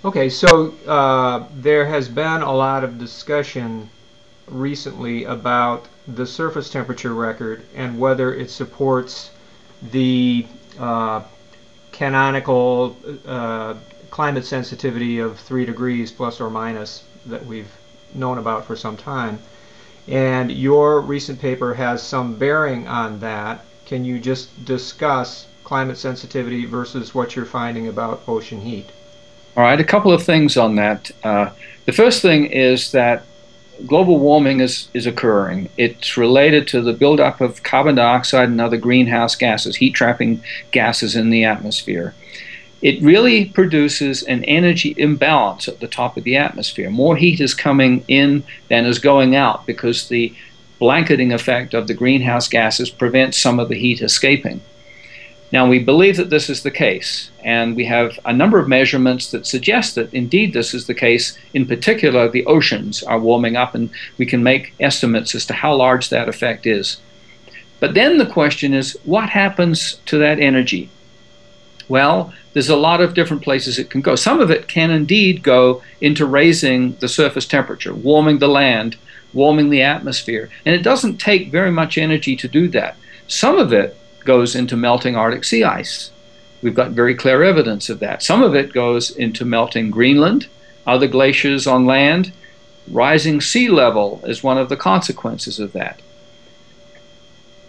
Okay, so there has been a lot of discussion recently about the surface temperature record and whether it supports the uh, canonical climate sensitivity of 3 degrees plus or minus that we've known about for some time. And your recent paper has some bearing on that. Can you just discuss climate sensitivity versus what you're finding about ocean heat? All right, a couple of things on that. The first thing is that global warming is occurring. It's related to the buildup of carbon dioxide and other greenhouse gases, heat trapping gases in the atmosphere. It really produces an energy imbalance at the top of the atmosphere. More heat is coming in than is going out because the blanketing effect of the greenhouse gases prevents some of the heat escaping. Now, we believe that this is the case, and we have a number of measurements that suggest that indeed this is the case. In particular, the oceans are warming up, and we can make estimates as to how large that effect is. But then the question is, what happens to that energy? Well, there's a lot of different places it can go. Some of it can indeed go into raising the surface temperature, warming the land, warming the atmosphere, and it doesn't take very much energy to do that. Some of it goes into melting Arctic sea ice. We've got very clear evidence of that. Some of it goes into melting Greenland, other glaciers on land. Rising sea level is one of the consequences of that.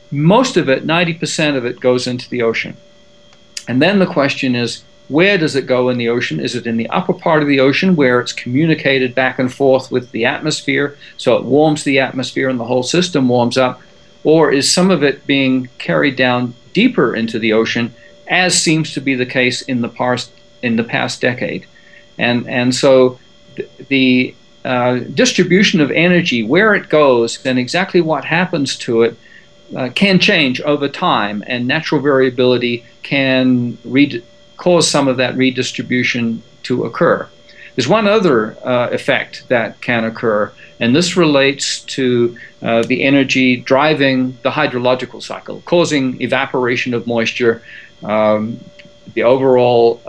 Most of it, 90% of it, goes into the ocean. And then the question is, where does it go in the ocean? Is it in the upper part of the ocean where it's communicated back and forth with the atmosphere, so it warms the atmosphere and the whole system warms up? Or is some of it being carried down deeper into the ocean, as seems to be the case in the past decade? And so the distribution of energy, where it goes, and exactly what happens to it can change over time, and natural variability can cause some of that redistribution to occur. There's one other effect that can occur, and this relates to the energy driving the hydrological cycle, causing evaporation of moisture, the overall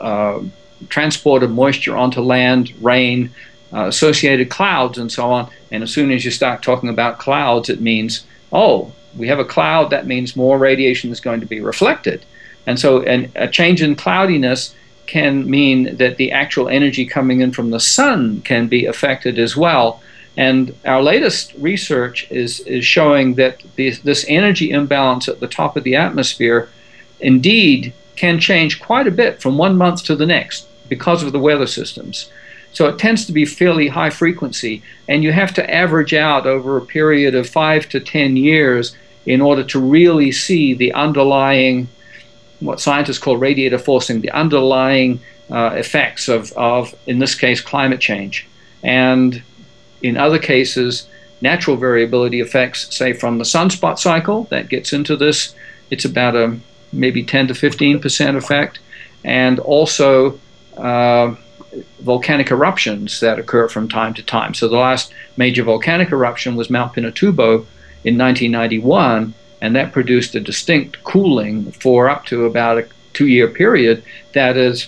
transport of moisture onto land, rain, associated clouds, and so on. And as soon as you start talking about clouds, it means, oh, we have a cloud, that means more radiation is going to be reflected. And so a change in cloudiness can mean that the actual energy coming in from the sun can be affected as well. And our latest research is showing that this energy imbalance at the top of the atmosphere indeed can change quite a bit from one month to the next because of the weather systems. So it tends to be fairly high frequency, and you have to average out over a period of 5 to 10 years in order to really see the underlying, what scientists call radiator forcing, the underlying effects of, in this case, climate change. And in other cases, natural variability effects, say from the sunspot cycle, that gets into this. It's about a maybe 10 to 15% effect. And also volcanic eruptions that occur from time to time. So the last major volcanic eruption was Mount Pinatubo in 1991, and that produced a distinct cooling for up to about a 2-year period that is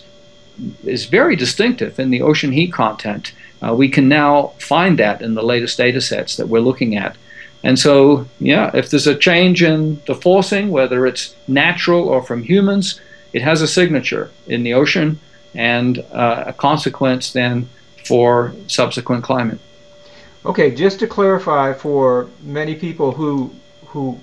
very distinctive in the ocean heat content. We can now find that in the latest data sets that we're looking at. And so, yeah, if there's a change in the forcing, whether it's natural or from humans, it has a signature in the ocean and a consequence then for subsequent climate. Okay, just to clarify for many people who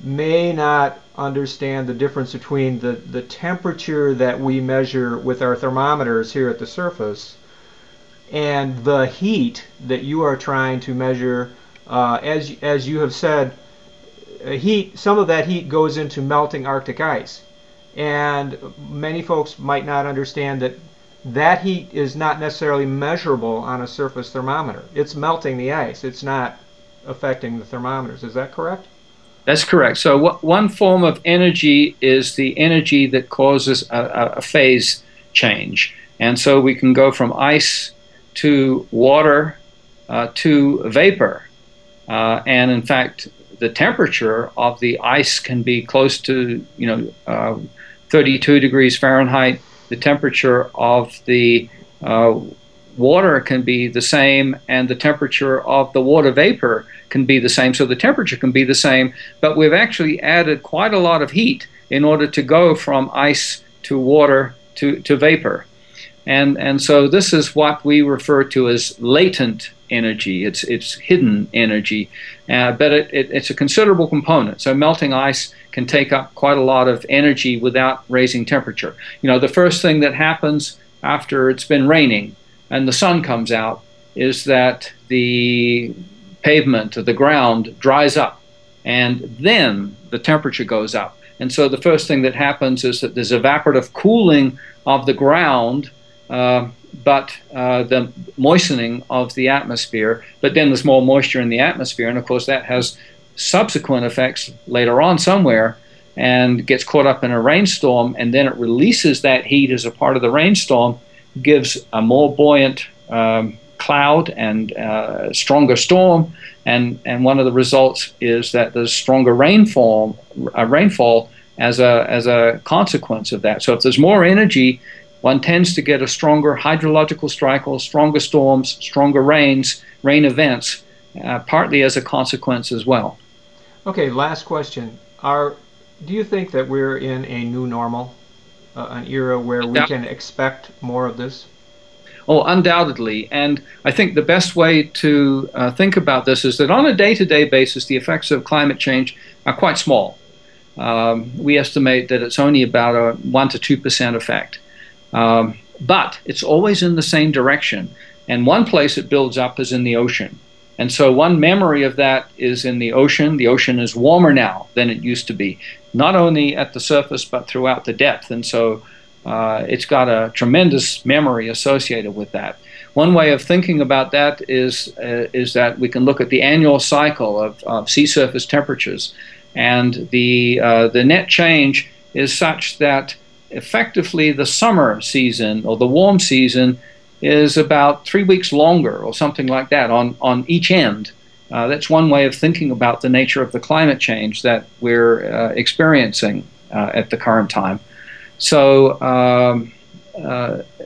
may not understand the difference between the temperature that we measure with our thermometers here at the surface and the heat that you are trying to measure, as you have said, some of that heat goes into melting Arctic ice. And many folks might not understand that that heat is not necessarily measurable on a surface thermometer. It's melting the ice. It's not affecting the thermometers. Is that correct? That's correct. So one form of energy is the energy that causes a phase change. And so we can go from ice to water to vapor. And in fact, the temperature of the ice can be close to 32 degrees Fahrenheit. The temperature of the uh, water can be the same and the temperature of the water vapor can be the same, so the temperature can be the same, but we've actually added quite a lot of heat in order to go from ice to water to vapor. And so this is what we refer to as latent energy. It's hidden energy, but it's a considerable component. So melting ice can take up quite a lot of energy without raising temperature. You know, the first thing that happens after it's been raining and the sun comes out is that the pavement or the ground dries up, and then the temperature goes up. And so the first thing that happens is that there's evaporative cooling of the ground, but the moistening of the atmosphere, but then there's more moisture in the atmosphere, and of course that has subsequent effects later on somewhere and gets caught up in a rainstorm, and then it releases that heat as a part of the rainstorm, gives a more buoyant cloud and stronger storm, and one of the results is that there's stronger rainfall as a consequence of that. So if there's more energy, one tends to get a stronger hydrological cycle, stronger storms, stronger rain events, partly as a consequence as well. Okay, last question. Do you think that we're in a new normal, an era where we can expect more of this? Oh, undoubtedly. And I think the best way to think about this is that on a day-to-day basis, the effects of climate change are quite small. We estimate that it's only about a 1 to 2% effect. But it's always in the same direction. And one place it builds up is in the ocean. And so one memory of that is in the ocean. The ocean is warmer now than it used to be, not only at the surface, but throughout the depth. And so it's got a tremendous memory associated with that. One way of thinking about that is that we can look at the annual cycle of sea surface temperatures. And the net change is such that effectively the summer season or the warm season is about 3 weeks longer or something like that on each end. That's one way of thinking about the nature of the climate change that we're experiencing at the current time. So,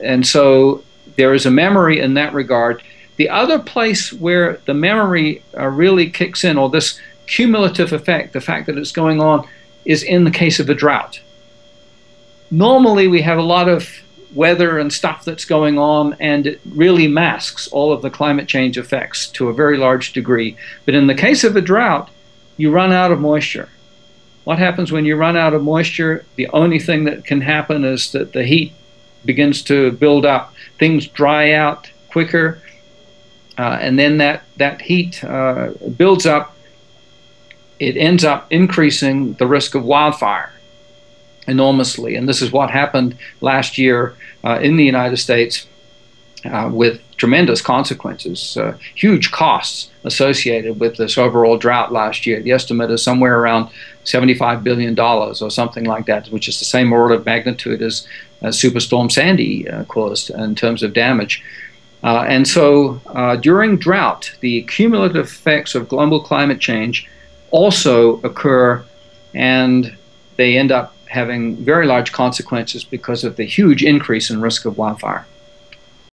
and so there is a memory in that regard. The other place where the memory really kicks in, or this cumulative effect, the fact that it's going on, is in the case of a drought. Normally we have a lot of weather and stuff that's going on, and it really masks all of the climate change effects to a very large degree. But in the case of a drought, you run out of moisture. What happens when you run out of moisture? The only thing that can happen is that the heat begins to build up. Things dry out quicker, and then that heat builds up. It ends up increasing the risk of wildfire enormously. And this is what happened last year in the United States with tremendous consequences, huge costs associated with this overall drought last year. The estimate is somewhere around $75 billion or something like that, which is the same order of magnitude as Superstorm Sandy caused in terms of damage. And so during drought, the cumulative effects of global climate change also occur, and they end up having very large consequences because of the huge increase in risk of wildfire.